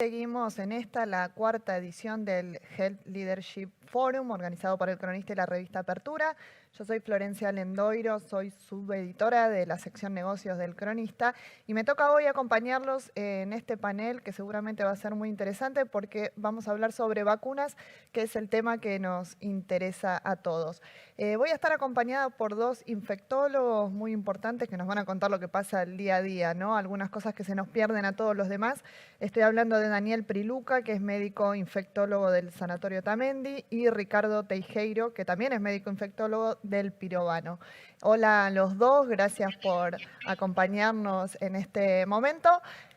Seguimos en la cuarta edición del Health Leadership Forum, organizado por El Cronista y la revista Apertura. Yo soy Florencia Lendoiro, soy subeditora de la sección negocios del Cronista y me toca hoy acompañarlos en este panel que seguramente va a ser muy interesante porque vamos a hablar sobre vacunas, que es el tema que nos interesa a todos. Voy a estar acompañada por dos infectólogos muy importantes que nos van a contar lo que pasa el día a día, ¿no? Algunas cosas que se nos pierden a todos los demás. Estoy hablando de Daniel Priluca, que es médico infectólogo del Sanatorio Tamendi, y Ricardo Teijeiro, que también es médico infectólogo del Pirovano. Hola a los dos, gracias por acompañarnos en este momento.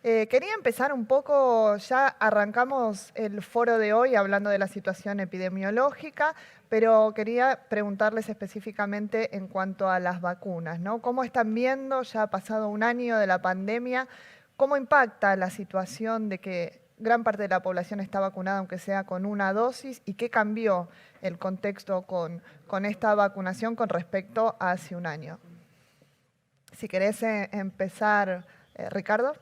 Quería empezar un poco, ya arrancamos el foro de hoy hablando de la situación epidemiológica, pero quería preguntarles específicamente en cuanto a las vacunas, ¿no? ¿Cómo están viendo, ya ha pasado un año de la pandemia, cómo impacta la situación de que gran parte de la población está vacunada, aunque sea con una dosis, y qué cambió el contexto con esta vacunación con respecto a hace un año? Si querés empezar, Ricardo.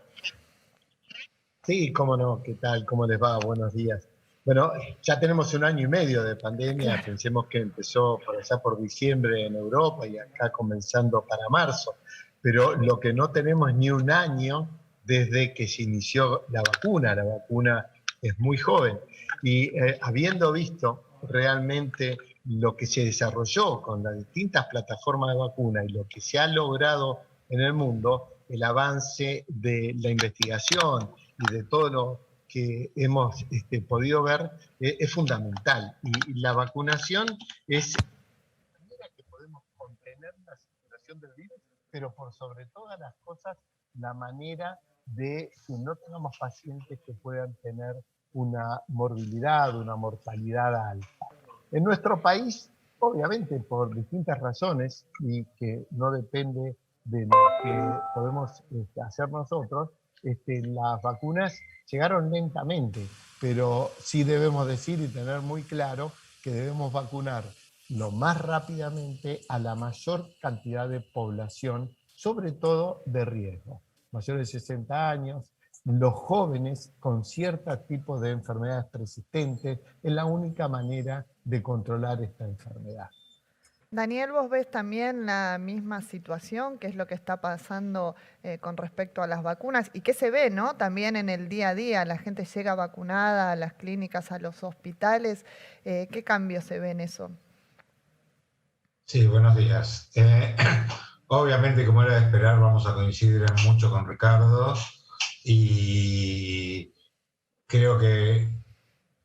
Sí, cómo no, ¿qué tal? ¿Cómo les va? Buenos días. Bueno, ya tenemos un año y medio de pandemia, Claro. pensemos que empezó por allá por diciembre en Europa y acá comenzando para marzo, pero lo que no tenemos es ni un año desde que se inició la vacuna es muy joven y habiendo visto realmente lo que se desarrolló con las distintas plataformas de vacuna y lo que se ha logrado en el mundo, el avance de la investigación y de todo lo que hemos podido ver es fundamental. Y la vacunación es la manera que podemos contener la circulación del virus, pero por sobre todas las cosas, la manera de que no tengamos pacientes que puedan tener una morbilidad, una mortalidad alta. En nuestro país, obviamente por distintas razones y que no depende de lo que podemos hacer nosotros, las vacunas llegaron lentamente, pero sí debemos decir y tener muy claro que debemos vacunar lo más rápidamente a la mayor cantidad de población, sobre todo de riesgo, mayores de 60 años, los jóvenes con ciertos tipos de enfermedades persistentes, es la única manera de controlar esta enfermedad. Daniel, ¿vos ves también la misma situación? ¿Qué es lo que está pasando con respecto a las vacunas? ¿Y qué se ve, no? También en el día a día, la gente llega vacunada a las clínicas, a los hospitales. ¿Qué cambios se ve en eso? Sí, buenos días. Obviamente, como era de esperar, vamos a coincidir en mucho con Ricardo y creo que,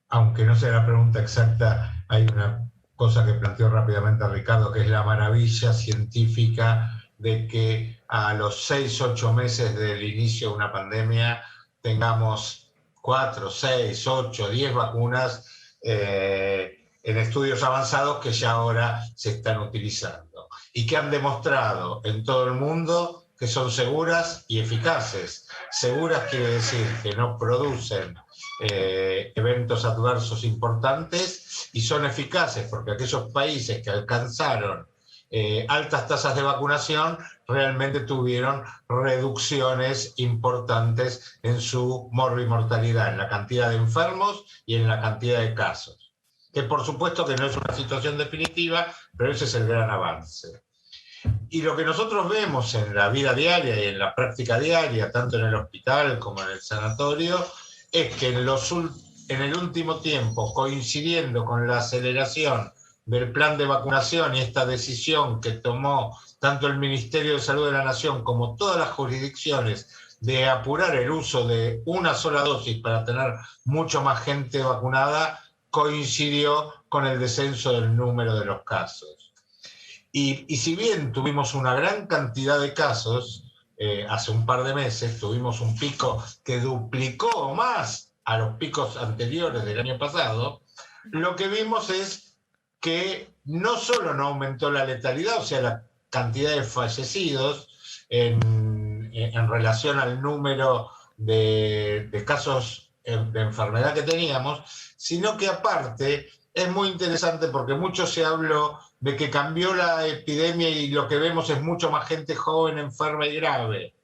aunque no sea la pregunta exacta, hay una cosa que planteó rápidamente Ricardo, que es la maravilla científica de que a los 6, 8 meses del inicio de una pandemia tengamos 4, 6, 8, 10 vacunas en estudios avanzados que ya ahora se están utilizando y que han demostrado en todo el mundo que son seguras y eficaces. Seguras quiere decir que no producen eventos adversos importantes y son eficaces porque aquellos países que alcanzaron altas tasas de vacunación realmente tuvieron reducciones importantes en su mortalidad, en la cantidad de enfermos y en la cantidad de casos. Que por supuesto que no es una situación definitiva, pero ese es el gran avance. Y lo que nosotros vemos en la vida diaria y en la práctica diaria, tanto en el hospital como en el sanatorio, es que en el último tiempo, coincidiendo con la aceleración del plan de vacunación y esta decisión que tomó tanto el Ministerio de Salud de la Nación como todas las jurisdicciones de apurar el uso de una sola dosis para tener mucho más gente vacunada, coincidió con el descenso del número de los casos. Y si bien tuvimos una gran cantidad de casos, hace un par de meses tuvimos un pico que duplicó o más a los picos anteriores del año pasado, lo que vimos es que no solo no aumentó la letalidad, o sea, la cantidad de fallecidos en relación al número de casos de enfermedad que teníamos, sino que aparte es muy interesante porque mucho se habló de que cambió la epidemia y lo que vemos es mucho más gente joven, enferma y grave.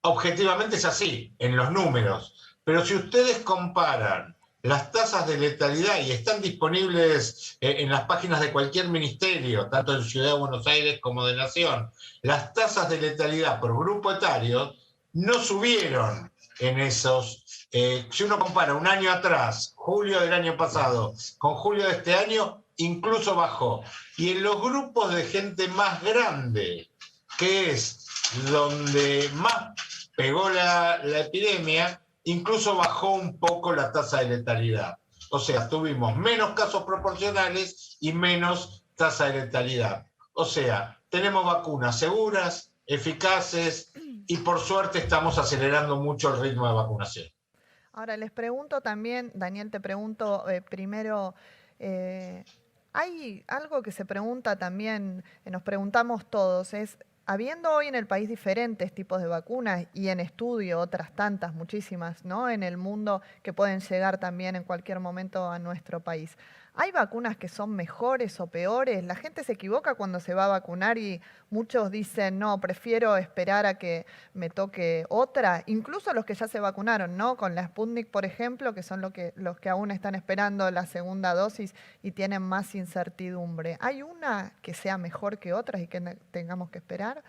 Objetivamente es así, en los números, Pero si ustedes comparan las tasas de letalidad, y están disponibles en las páginas de cualquier ministerio, tanto en Ciudad de Buenos Aires como de Nación, las tasas de letalidad por grupo etario no subieron en esos. Si uno compara un año atrás, julio del año pasado, con julio de este año, incluso bajó. Y en los grupos de gente más grande, que es donde más pegó la epidemia, incluso bajó un poco la tasa de letalidad. O sea, tuvimos menos casos proporcionales y menos tasa de letalidad. O sea, tenemos vacunas seguras, eficaces y por suerte estamos acelerando mucho el ritmo de vacunación. Ahora les pregunto también, Daniel, te pregunto primero, hay algo que se pregunta también, nos preguntamos todos, es, habiendo hoy en el país diferentes tipos de vacunas y en estudio otras tantas, muchísimas, ¿no? En el mundo que pueden llegar también en cualquier momento a nuestro país. ¿Hay vacunas que son mejores o peores? La gente se equivoca cuando se va a vacunar y muchos dicen, no, prefiero esperar a que me toque otra. Incluso los que ya se vacunaron, ¿no? Con la Sputnik, por ejemplo, que son los que aún están esperando la segunda dosis y tienen más incertidumbre. ¿Hay una que sea mejor que otras y que tengamos que esperar?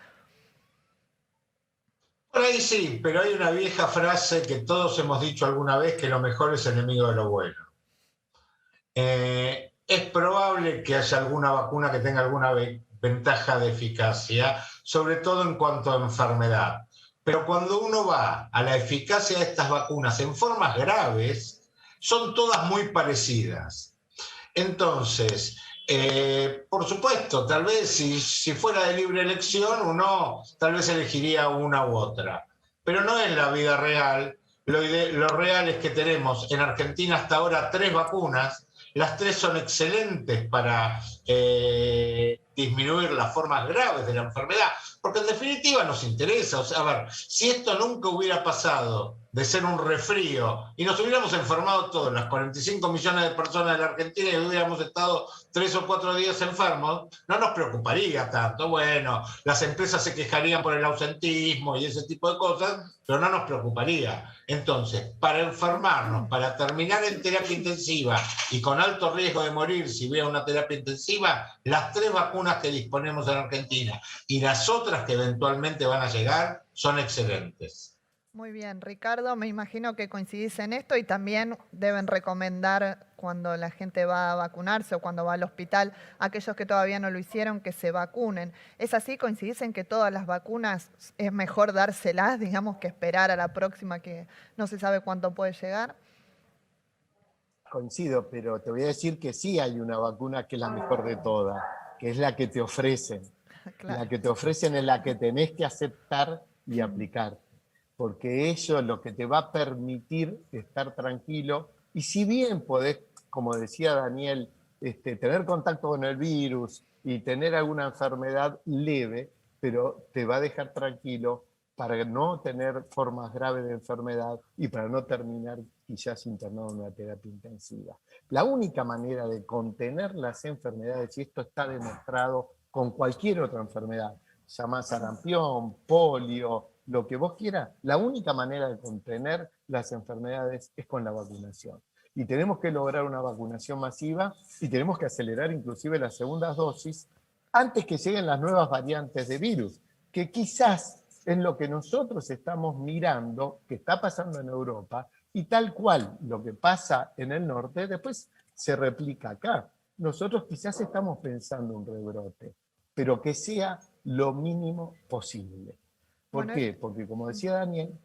Por ahí sí, pero hay una vieja frase que todos hemos dicho alguna vez, que lo mejor es enemigo de lo bueno. Es probable que haya alguna vacuna que tenga alguna ventaja de eficacia, sobre todo en cuanto a enfermedad. Pero cuando uno va a la eficacia de estas vacunas en formas graves, son todas muy parecidas. Entonces, por supuesto, tal vez si fuera de libre elección, uno tal vez elegiría una u otra. Pero no en la vida real. Lo real es que tenemos en Argentina hasta ahora 3 vacunas. Las 3 son excelentes para disminuir las formas graves de la enfermedad, porque en definitiva nos interesa. O sea, a ver, si esto nunca hubiera pasado de ser un resfrío y nos hubiéramos enfermado todos, las 45 millones de personas de la Argentina, y hubiéramos estado 3 o 4 días enfermos, no nos preocuparía tanto. Bueno, las empresas se quejarían por el ausentismo y ese tipo de cosas, pero no nos preocuparía. Entonces, para enfermarnos, para terminar en terapia intensiva y con alto riesgo de morir si hubiera una terapia intensiva, las 3 vacunas que disponemos en Argentina y las otras que eventualmente van a llegar son excelentes. Muy bien, Ricardo, me imagino que coincidís en esto y también deben recomendar cuando la gente va a vacunarse o cuando va al hospital, a aquellos que todavía no lo hicieron, que se vacunen. ¿Es así? ¿Coincidís en que todas las vacunas es mejor dárselas, digamos, que esperar a la próxima que no se sabe cuánto puede llegar? Coincido, pero te voy a decir que sí hay una vacuna que es la mejor de todas, que es la que te ofrecen. Claro. La que te ofrecen es la que tenés que aceptar y aplicar, porque eso es lo que te va a permitir estar tranquilo. Y si bien podés, como decía Daniel, tener contacto con el virus y tener alguna enfermedad leve, pero te va a dejar tranquilo para no tener formas graves de enfermedad y para no terminar quizás internado en una terapia intensiva. La única manera de contener las enfermedades, y esto está demostrado con cualquier otra enfermedad, llama sarampión, polio, lo que vos quieras, la única manera de contener las enfermedades es con la vacunación. Y tenemos que lograr una vacunación masiva y tenemos que acelerar inclusive las segundas dosis antes que lleguen las nuevas variantes de virus, que quizás es lo que nosotros estamos mirando, que está pasando en Europa, y tal cual lo que pasa en el norte, después se replica acá. Nosotros quizás estamos pensando un rebrote, pero que sea lo mínimo posible. ¿Por qué? Porque como decía Daniel,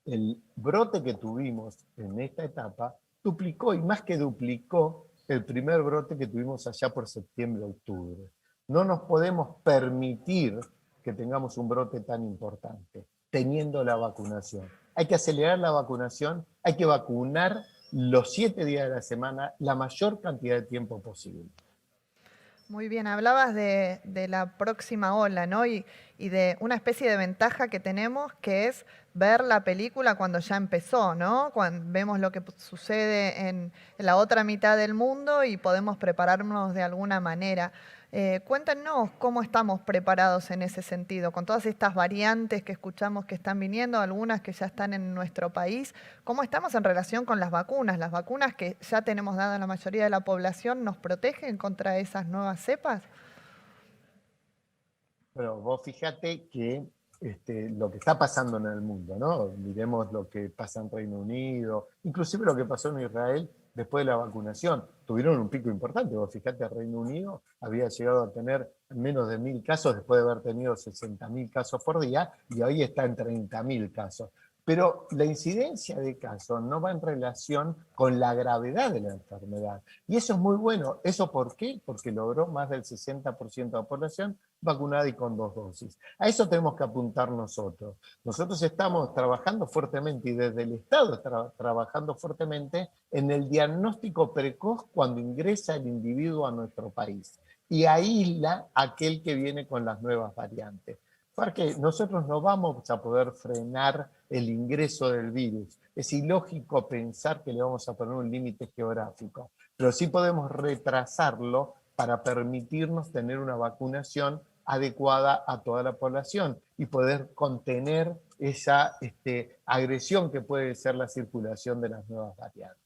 el brote que tuvimos en esta etapa duplicó, y más que duplicó, el primer brote que tuvimos allá por septiembre-octubre. No nos podemos permitir que tengamos un brote tan importante, teniendo la vacunación. Hay que acelerar la vacunación, hay que vacunar los 7 días de la semana, la mayor cantidad de tiempo posible. Muy bien, hablabas de la próxima ola, ¿no? Y de una especie de ventaja que tenemos, que es ver la película cuando ya empezó, ¿no? Cuando vemos lo que sucede en la otra mitad del mundo y podemos prepararnos de alguna manera. Cuéntenos cómo estamos preparados en ese sentido, con todas estas variantes que escuchamos que están viniendo, algunas que ya están en nuestro país. ¿Cómo estamos en relación con las vacunas? ¿Las vacunas que ya tenemos dadas a la mayoría de la población nos protegen contra esas nuevas cepas? Bueno, vos fíjate que lo que está pasando en el mundo, ¿no? Miremos lo que pasa en Reino Unido, inclusive lo que pasó en Israel después de la vacunación. Tuvieron un pico importante. Vos fíjate, Reino Unido había llegado a tener menos de 1.000 casos después de haber tenido 60.000 casos por día y hoy está en 30.000 casos. Pero la incidencia de casos no va en relación con la gravedad de la enfermedad. Y eso es muy bueno. ¿Eso por qué? Porque logró más del 60% de la población vacunada y con 2 dosis. A eso tenemos que apuntar nosotros. Nosotros estamos trabajando fuertemente y desde el Estado está trabajando fuertemente en el diagnóstico precoz cuando ingresa el individuo a nuestro país y aísla a aquel que viene con las nuevas variantes. Porque nosotros no vamos a poder frenar el ingreso del virus. Es ilógico pensar que le vamos a poner un límite geográfico, pero sí podemos retrasarlo para permitirnos tener una vacunación adecuada a toda la población y poder contener esa agresión que puede ser la circulación de las nuevas variantes.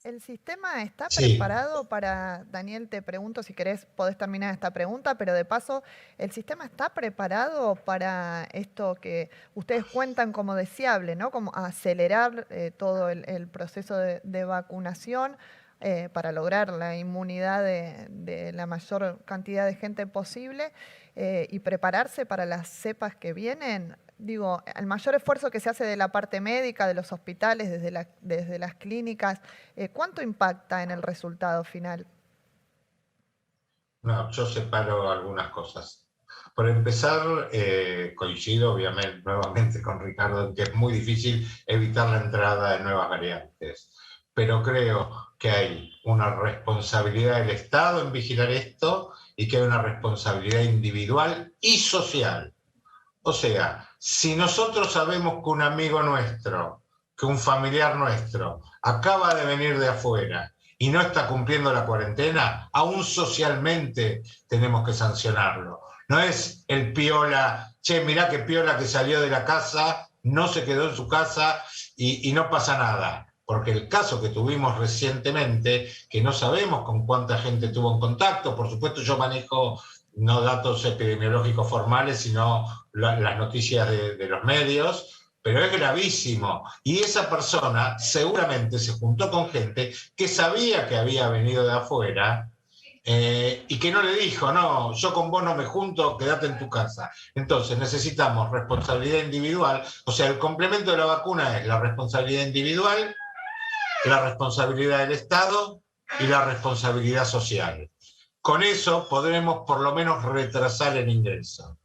¿El sistema está Sí. preparado para, Daniel, te pregunto si querés, podés terminar esta pregunta, pero de paso, ¿el sistema está preparado para esto que ustedes cuentan como deseable, ¿no? Como acelerar todo el proceso de vacunación para lograr la inmunidad de la mayor cantidad de gente posible y prepararse para las cepas que vienen? Digo, el mayor esfuerzo que se hace de la parte médica, de los hospitales, desde las clínicas, ¿cuánto impacta en el resultado final? No, yo separo algunas cosas. Por empezar, coincido obviamente nuevamente con Ricardo en que es muy difícil evitar la entrada de nuevas variantes, pero creo que hay una responsabilidad del Estado en vigilar esto y que hay una responsabilidad individual y social. O sea, si nosotros sabemos que un amigo nuestro, que un familiar nuestro acaba de venir de afuera y no está cumpliendo la cuarentena, aún socialmente tenemos que sancionarlo. No es el piola, che, mirá qué piola que salió de la casa, no se quedó en su casa y no pasa nada. Porque el caso que tuvimos recientemente, que no sabemos con cuánta gente tuvo en contacto, por supuesto yo manejo no datos epidemiológicos formales, sino las noticias de los medios, pero es gravísimo. Y esa persona seguramente se juntó con gente que sabía que había venido de afuera y que no le dijo, no, yo con vos no me junto, quédate en tu casa. Entonces necesitamos responsabilidad individual, o sea, el complemento de la vacuna es la responsabilidad individual, la responsabilidad del Estado y la responsabilidad social. Con eso podremos por lo menos retrasar el ingreso.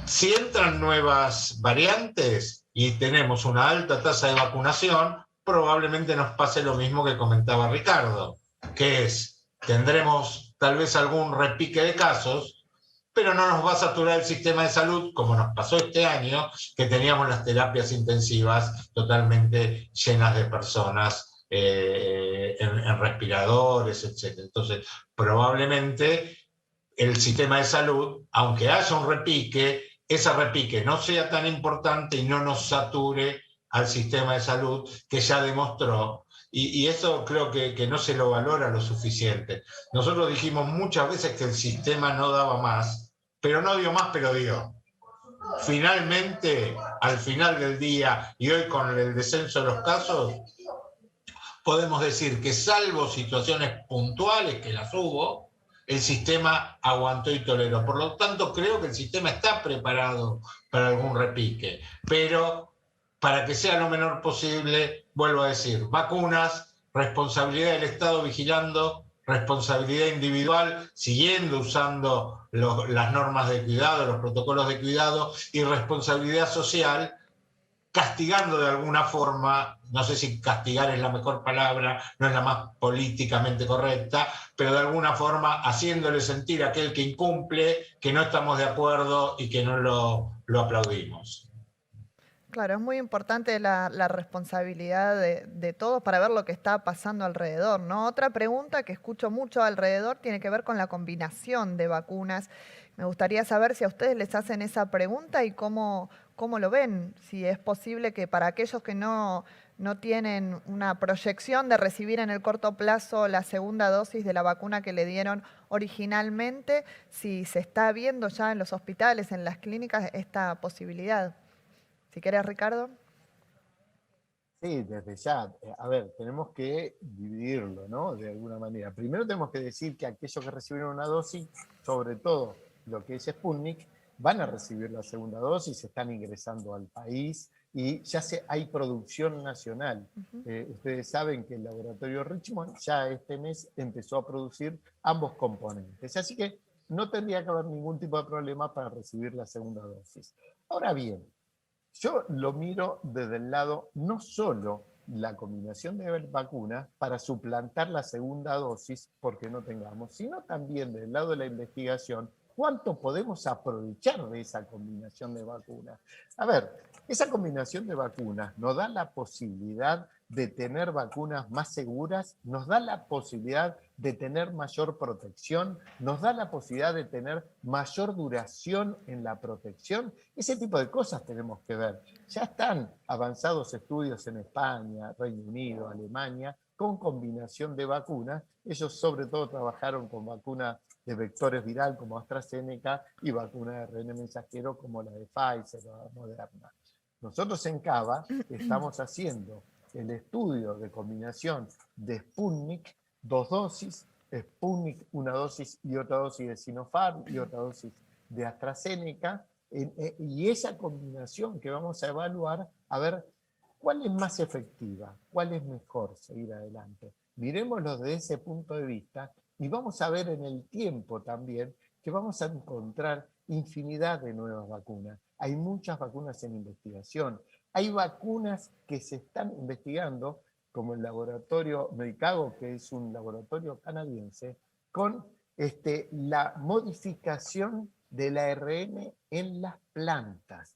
Si entran nuevas variantes y tenemos una alta tasa de vacunación, probablemente nos pase lo mismo que comentaba Ricardo, que es, tendremos tal vez algún repique de casos, pero no nos va a saturar el sistema de salud como nos pasó este año, que teníamos las terapias intensivas totalmente llenas de personas en respiradores, etc. Entonces, probablemente el sistema de salud, aunque haya un repique, ese repique no sea tan importante y no nos sature al sistema de salud que ya demostró. Y eso creo que no se lo valora lo suficiente. Nosotros dijimos muchas veces que el sistema no daba más, pero no dio más, pero dio. Finalmente, al final del día y hoy con el descenso de los casos, podemos decir que salvo situaciones puntuales, que las hubo, el sistema aguantó y toleró. Por lo tanto, creo que el sistema está preparado para algún repique, pero para que sea lo menor posible, vuelvo a decir, vacunas, responsabilidad del Estado vigilando, responsabilidad individual, siguiendo usando las normas de cuidado, los protocolos de cuidado, y responsabilidad social, castigando de alguna forma, no sé si castigar es la mejor palabra, no es la más políticamente correcta, pero de alguna forma haciéndole sentir a aquel que incumple que no estamos de acuerdo y que no lo aplaudimos. Claro, es muy importante la responsabilidad de todos para ver lo que está pasando alrededor, ¿no? Otra pregunta que escucho mucho alrededor tiene que ver con la combinación de vacunas. Me gustaría saber si a ustedes les hacen esa pregunta y cómo lo ven, si es posible que para aquellos que no tienen una proyección de recibir en el corto plazo la segunda dosis de la vacuna que le dieron originalmente, si se está viendo ya en los hospitales, en las clínicas, esta posibilidad. Si querés, Ricardo. Sí, desde ya. A ver, tenemos que dividirlo, ¿no? De alguna manera. Primero tenemos que decir que aquellos que recibieron una dosis, sobre todo lo que es Sputnik, van a recibir la segunda dosis, están ingresando al país y ya hay producción nacional. Ustedes saben que el laboratorio Richmond ya este mes empezó a producir ambos componentes. Así que no tendría que haber ningún tipo de problema para recibir la segunda dosis. Ahora bien, yo lo miro desde el lado no solo la combinación de vacunas para suplantar la segunda dosis porque no tengamos, sino también del lado de la investigación, cuánto podemos aprovechar de esa combinación de vacunas. A ver, esa combinación de vacunas nos da la posibilidad de tener vacunas más seguras, nos da la posibilidad de tener mayor protección, nos da la posibilidad de tener mayor duración en la protección. Ese tipo de cosas tenemos que ver. Ya están avanzados estudios en España, Reino Unido, Alemania, con combinación de vacunas. Ellos sobre todo trabajaron con vacunas de vectores viral como AstraZeneca y vacunas de ARN mensajero como la de Pfizer o Moderna. Nosotros en Cava estamos haciendo el estudio de combinación de Sputnik, 2 dosis, Sputnik, 1 dosis y otra dosis de Sinopharm y otra dosis de AstraZeneca, y esa combinación que vamos a evaluar, a ver cuál es más efectiva, cuál es mejor seguir adelante. Miremoslo desde ese punto de vista y vamos a ver en el tiempo también que vamos a encontrar infinidad de nuevas vacunas. Hay muchas vacunas en investigación. Hay vacunas que se están investigando, como el laboratorio Medicago, que es un laboratorio canadiense, con la modificación del ARN en las plantas.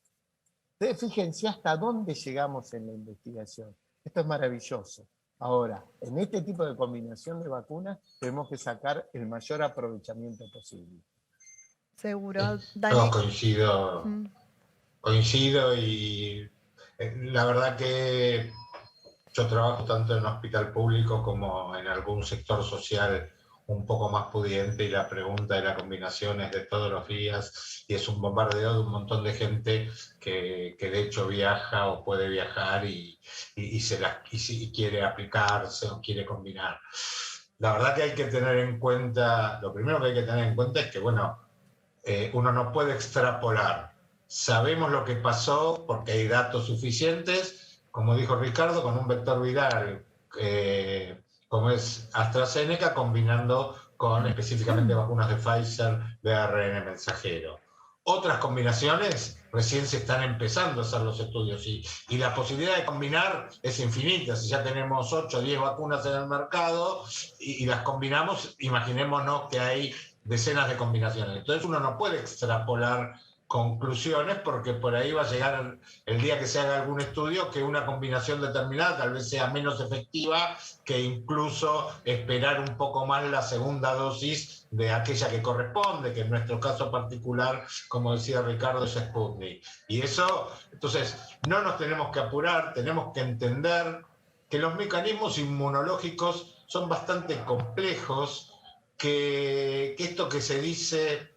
Ustedes fíjense hasta dónde llegamos en la investigación. Esto es maravilloso. Ahora, en este tipo de combinación de vacunas tenemos que sacar el mayor aprovechamiento posible. Seguro. No, coincido y la verdad que yo trabajo tanto en hospital público como en algún sector social un poco más pudiente y la pregunta de la combinación es de todos los días y es un bombardeo de un montón de gente que de hecho viaja o puede viajar y quiere aplicarse o quiere combinar. La verdad que hay que tener en cuenta, lo primero que hay que tener en cuenta es que, bueno, uno no puede extrapolar. Sabemos lo que pasó porque hay datos suficientes, como dijo Ricardo, con un vector viral como es AstraZeneca, combinando con específicamente vacunas de Pfizer de ARN mensajero. Otras combinaciones recién se están empezando a hacer los estudios y la posibilidad de combinar es infinita. Si ya tenemos 8 o 10 vacunas en el mercado y las combinamos, imaginémonos que hay decenas de combinaciones. Entonces uno no puede extrapolar conclusiones porque por ahí va a llegar el día que se haga algún estudio que una combinación determinada tal vez sea menos efectiva que incluso esperar un poco más la segunda dosis de aquella que corresponde, que en nuestro caso particular, como decía Ricardo, es Sputnik. Y eso, entonces, no nos tenemos que apurar, tenemos que entender que los mecanismos inmunológicos son bastante complejos, que esto que se dice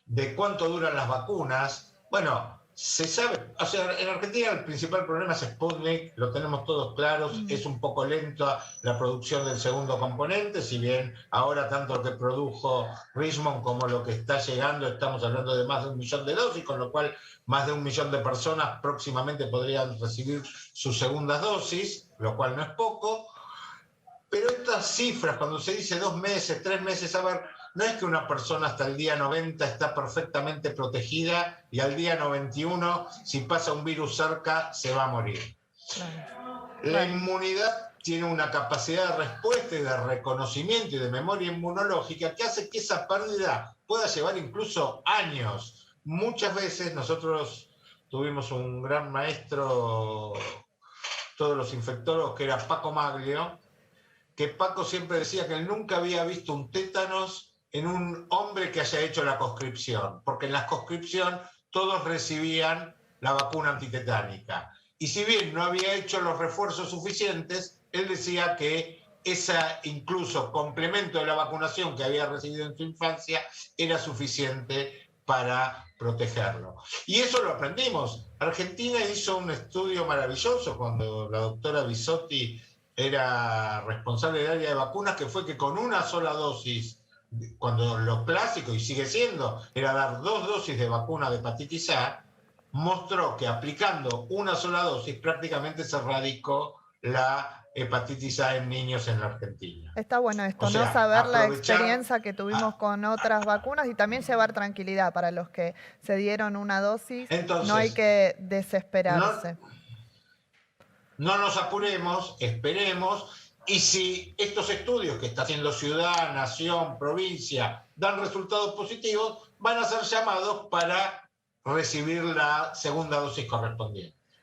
de cuánto duran las vacunas, bueno, se sabe, o sea, en Argentina el principal problema es Sputnik, lo tenemos todos claros, es un poco lenta la producción del segundo componente, si bien ahora tanto lo que produjo Richmond como lo que está llegando, estamos hablando de más de 1 millón de dosis, con lo cual más de 1 millón de personas próximamente podrían recibir sus segundas dosis, lo cual no es poco, pero estas cifras, cuando se dice 2 meses, 3 meses, a ver, no es que una persona hasta el día 90 está perfectamente protegida y al día 91, si pasa un virus cerca, se va a morir. La inmunidad tiene una capacidad de respuesta y de reconocimiento y de memoria inmunológica que hace que esa pérdida pueda llevar incluso años. Muchas veces nosotros tuvimos un gran maestro, todos los infectólogos, que era Paco Maglio, que Paco siempre decía que él nunca había visto un tétanos en un hombre que haya hecho la conscripción, porque en la conscripción todos recibían la vacuna antitetánica. Y si bien no había hecho los refuerzos suficientes, él decía que ese incluso complemento de la vacunación que había recibido en su infancia era suficiente para protegerlo. Y eso lo aprendimos. Argentina hizo un estudio maravilloso cuando la doctora Bisotti era responsable del área de vacunas, que fue que con una sola dosis, cuando lo clásico, y sigue siendo, era dar 2 dosis de vacuna de hepatitis A, mostró que aplicando una sola dosis prácticamente se erradicó la hepatitis A en niños en la Argentina. Está bueno esto, O sea, no saber la aprovechar- experiencia que tuvimos con otras vacunas y también llevar tranquilidad para los que se dieron una dosis. Entonces, no hay que desesperarse. No nos apuremos, esperemos, y si estos estudios que está haciendo ciudad, nación, provincia dan resultados positivos, van a ser llamados para recibir la segunda dosis correspondiente.